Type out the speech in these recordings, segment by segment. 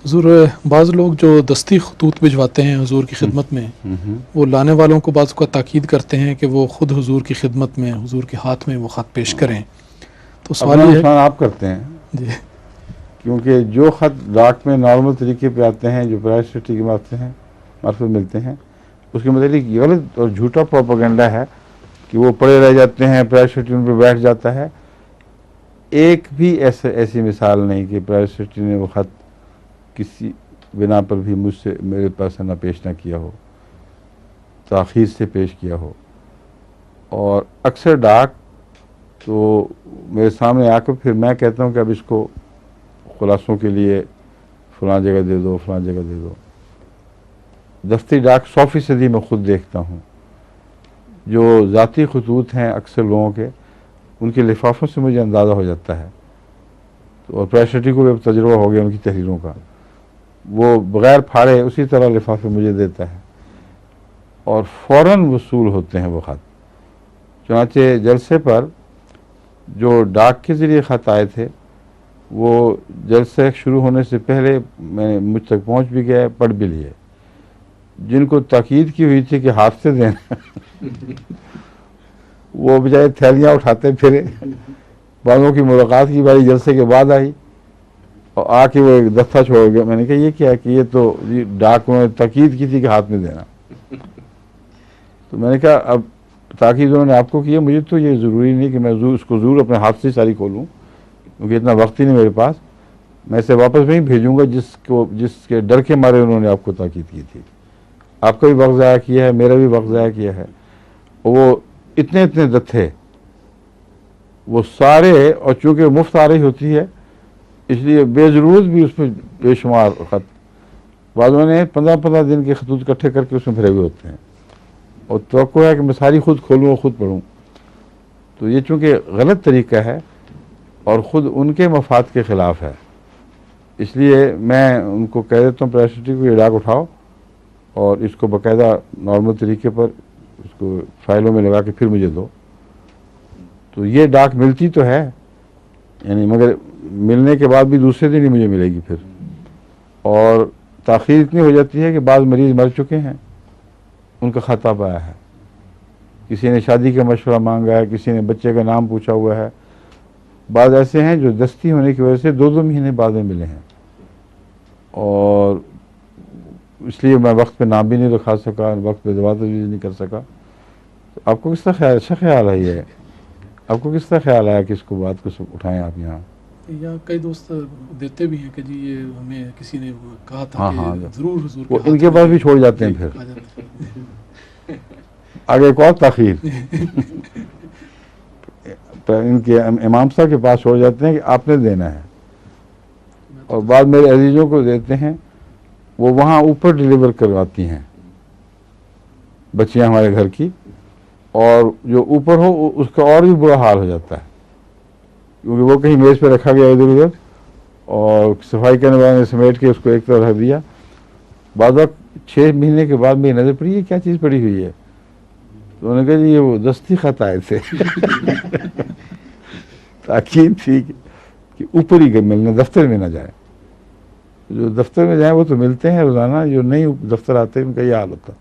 حضور بعض لوگ جو دستی خطوط بھجواتے ہیں حضور کی خدمت میں، وہ لانے والوں کو بعض کا تاکید کرتے ہیں کہ وہ خود حضور کی خدمت میں حضور کے ہاتھ میں وہ خط پیش کریں. تو سوال اپنا یہ نقصان آپ کرتے ہیں، جی کیونکہ جو خط ڈاک میں نارمل طریقے پہ آتے ہیں، جو پرائسٹی کے مارفت ملتے ہیں، اس کے متعلق غلط اور جھوٹا پروپیگنڈا ہے کہ وہ پڑے رہ جاتے ہیں، پرائسٹی ان پہ بیٹھ جاتا ہے. ایک بھی ایسی مثال نہیں کہ پرائسٹی نے وہ خط کسی بنا پر بھی مجھ سے میرے پاس نہ پیش نہ کیا ہو، تاخیر سے پیش کیا ہو. اور اکثر ڈاک تو میرے سامنے آ کر پھر میں کہتا ہوں کہ اب اس کو خلاصوں کے لیے فلاں جگہ دے دو، فلاں جگہ دے دو. دفتری ڈاک 100% میں خود دیکھتا ہوں. جو ذاتی خطوط ہیں اکثر لوگوں کے، ان کے لفافوں سے مجھے اندازہ ہو جاتا ہے. اور پریسٹی کو بھی تجربہ ہو گیا ان کی تحریروں کا، وہ بغیر پھاڑے اسی طرح لفافے مجھے دیتا ہے اور فوراً وصول ہوتے ہیں وہ خط. چنانچہ جلسے پر جو ڈاک کے ذریعے خط آئے تھے وہ جلسے شروع ہونے سے پہلے مجھ تک پہنچ بھی گئے، پڑھ بھی لیے. جن کو تاکید کی ہوئی تھی کہ ہاتھ سے دینا وہ بجائے تھیلیاں اٹھاتے پھرے. بعضوں کی ملاقات کی باری جلسے کے بعد آئی اور آ کے وہ ایک دفتہ چھوڑ گیا. میں نے کہا یہ کیا ہے کہ یہ تو ڈاک میں تاکید کی تھی کہ ہاتھ میں دینا. تو میں نے کہا اب تاکید انہوں نے آپ کو کیا، مجھے تو یہ ضروری نہیں کہ میں اس کو ضرور اپنے ہاتھ سے ساری کھولوں، کیونکہ اتنا وقت ہی نہیں میرے پاس. میں اسے واپس نہیں بھیجوں گا جس کے ڈر کے مارے انہوں نے آپ کو تاکید کی تھی. آپ کا بھی وقت ضائع کیا ہے، میرا بھی وقت ضائع کیا ہے. وہ اتنے تھے وہ سارے، اور چونکہ مفت آ رہی ہوتی ہے اس لیے بے ضرورت بھی اس میں بے شمار خط، بعضوں نے 15 دن کے خطوط اکٹھے کر کے اس میں بھرے ہوئے ہوتے ہیں اور توقع ہے کہ میں ساری خود کھولوں اور خود پڑھوں. تو یہ چونکہ غلط طریقہ ہے اور خود ان کے مفاد کے خلاف ہے، اس لیے میں ان کو کہہ دیتا ہوں پریسٹی کو یہ ڈاک اٹھاؤ اور اس کو باقاعدہ نارمل طریقے پر اس کو فائلوں میں لگا کے پھر مجھے دو. تو یہ ڈاک ملتی تو ہے، یعنی مگر ملنے کے بعد بھی دوسرے دن ہی مجھے ملے گی پھر. اور تاخیر اتنی ہو جاتی ہے کہ بعض مریض مر چکے ہیں، ان کا خط اب آیا ہے. کسی نے شادی کا مشورہ مانگا ہے، کسی نے بچے کا نام پوچھا ہوا ہے. بعض ایسے ہیں جو دستی ہونے کی وجہ سے 2 مہینے بعد میں ملے ہیں، اور اس لیے میں وقت پہ نام بھی نہیں رکھا سکا، وقت پہ دوا تجویز نہیں کر سکا. تو آپ کو کس طرح خیال، اچھا خیال ہے یہ؟ آپ کو کس طرح خیال آیا کہ اس کو بات کو اٹھائیں آپ یہاں؟ یا کئی دوست دیتے بھی ہیں کہ جی یہ ہمیں کسی نے کہا تھا کہ ہاں ضرور حضور وہ کے ان ہاتھ کے میں پاس دیں. بھی چھوڑ جاتے ہیں جی، پھر آ جاتے ہیں. آگے ایک اور تاخیر ان کے امام صاحب کے پاس چھوڑ جاتے ہیں کہ آپ نے دینا ہے، اور بعد میرے عزیزوں کو دیتے ہیں، وہ وہاں اوپر ڈیلیور کرواتی ہیں بچیاں ہمارے گھر کی، اور جو اوپر ہو اس کا اور بھی برا حال ہو جاتا ہے، کیونکہ وہ کہیں میز پہ رکھا گیا ادھر ادھر اور صفائی کرنے والے نے سمیٹ کے اس کو ایک طرف رکھ دیا. بعد وقت 6 مہینے کے بعد میری نظر پڑی یہ کیا چیز پڑی ہوئی ہے، تو انہوں نے کہا جی یہ وہ دستی خط آئے تھے تاکید تھی کہ اوپر ہی ملنا، دفتر میں نہ جائے. جو دفتر میں جائیں وہ تو ملتے ہیں روزانہ، جو نہیں دفتر آتے ہیں ان کا یہ حال ہوتا.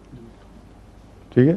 ٹھیک ہے.